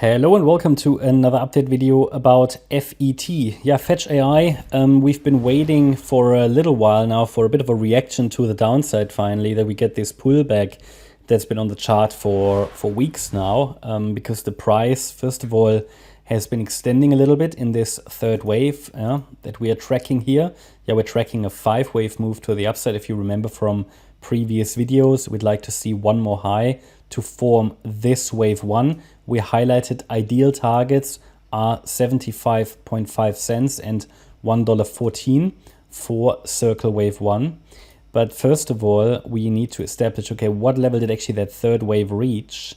Hello and welcome to another update video about FET. Yeah, FETCH.AI. We've been waiting for a little while now for a bit of a reaction to the downside finally, that we get this pullback that's been on the chart for weeks now, because the price, first of all, has been extending a little bit in this third wave that we are tracking here. Yeah, we're tracking a 5-wave move to the upside. If you remember from previous videos, we'd like to see one more high to form this wave one. We highlighted ideal targets are 75.5 cents and $1.14 for circle wave one. But first of all, we need to establish, okay, what level did actually that third wave reach?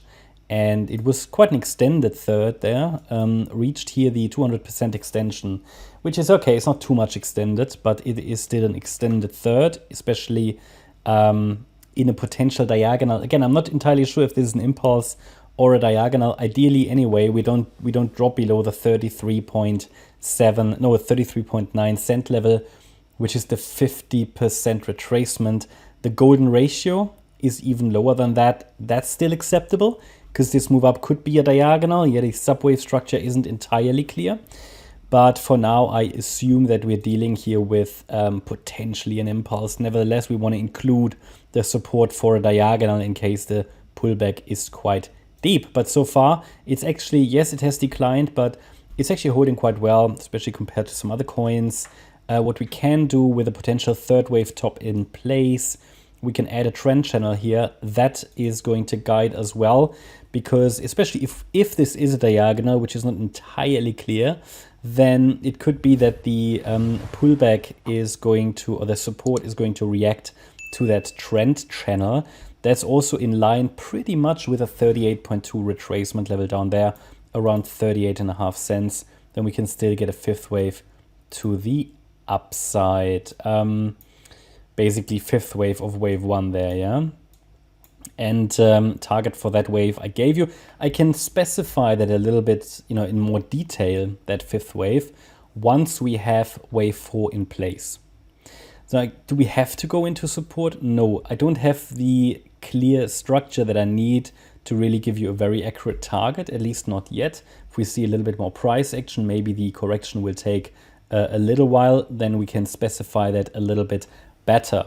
And it was quite an extended third there, reached here the 200% extension, which is okay. It's not too much extended, but it is still an extended third, especially in a potential diagonal. Again, I'm not entirely sure if this is an impulse or a diagonal. Ideally, anyway, we don't drop below the 33.9 cent level, which is the 50% retracement. The golden ratio is even lower than that. That's still acceptable because this move up could be a diagonal. Yeah, the subwave structure isn't entirely clear. But for now, I assume that we're dealing here with potentially an impulse. Nevertheless, we want to include the support for a diagonal in case the pullback is quite deep. But so far, it's actually, yes, it has declined, but it's actually holding quite well, especially compared to some other coins. What we can do with a potential third wave top in place, we can add a trend channel here. That is going to guide as well, because especially if this is a diagonal, which is not entirely clear, then it could be that the pullback is going to, or the support is going to react to that trend channel. That's also in line pretty much with a 38.2 retracement level down there, around 38.5 cents. Then we can still get a fifth wave to the upside. Basically fifth wave of wave one there, yeah? And target for that wave I gave you. I can specify that a little bit, in more detail, that fifth wave, once we have wave 4 in place. So do we have to go into support? No, I don't have the clear structure that I need to really give you a very accurate target, at least not yet. If we see a little bit more price action, maybe the correction will take a little while, then we can specify that a little bit better.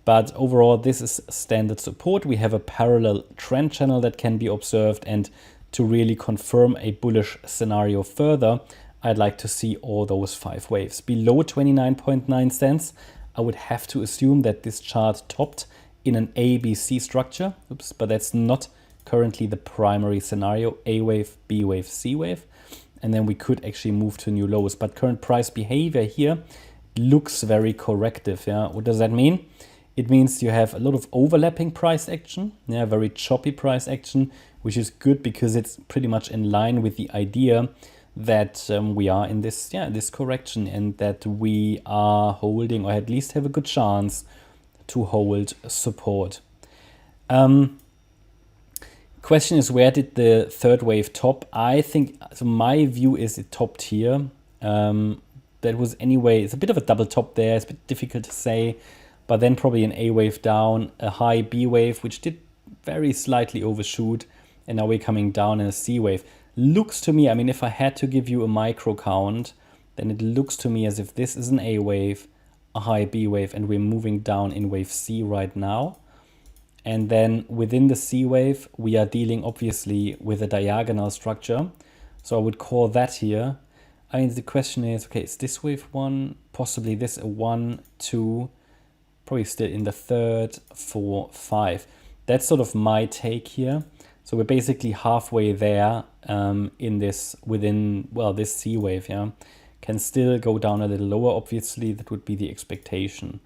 But overall, this is standard support. We have a parallel trend channel that can be observed. And to really confirm a bullish scenario further, I'd like to see all those 5 waves. Below 29.9 cents, I would have to assume that this chart topped in an ABC structure. Oops, but that's not currently the primary scenario. A wave, B wave, C wave. And then we could actually move to new lows. But current price behavior here looks very corrective. Yeah, what does that mean? It means you have a lot of overlapping price action, yeah, very choppy price action, which is good because it's pretty much in line with the idea that we are in this, this correction, and that we are holding, or at least have a good chance to hold support. Question is, where did the third wave top? I think, so my view is it topped here. That was anyway, it's a bit of a double top there. It's a bit difficult to say. But then probably an A wave down, a high B wave, which did very slightly overshoot. And now we're coming down in a C wave. Looks to me, I mean, if I had to give you a micro count, then it looks to me as if this is an A wave, a high B wave, and we're moving down in wave C right now. And then within the C wave, we are dealing obviously with a diagonal structure. So I would call that here. I mean, the question is, okay, is this wave 1, possibly this a 1, 2, probably still in the 3rd, 4, 5. That's sort of my take here. So we're basically halfway there in this, within, well, this C wave, yeah. Can still go down a little lower, obviously, that would be the expectation.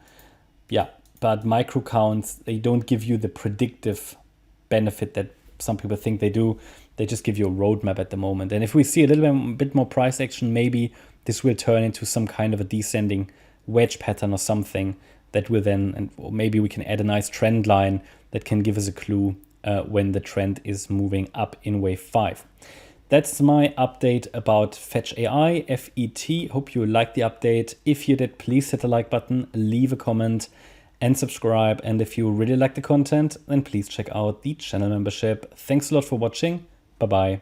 Yeah, but micro counts, they don't give you the predictive benefit that some people think they do. They just give you a roadmap at the moment. And if we see a little bit more price action, maybe this will turn into some kind of a descending wedge pattern or something that will then, or maybe we can add a nice trend line that can give us a clue when the trend is moving up in wave 5. That's my update about FETCH.AI FET. Hope you liked the update. If you did, please hit the like button, leave a comment, and subscribe. And if you really like the content, then please check out the channel membership. Thanks a lot for watching. Bye-bye.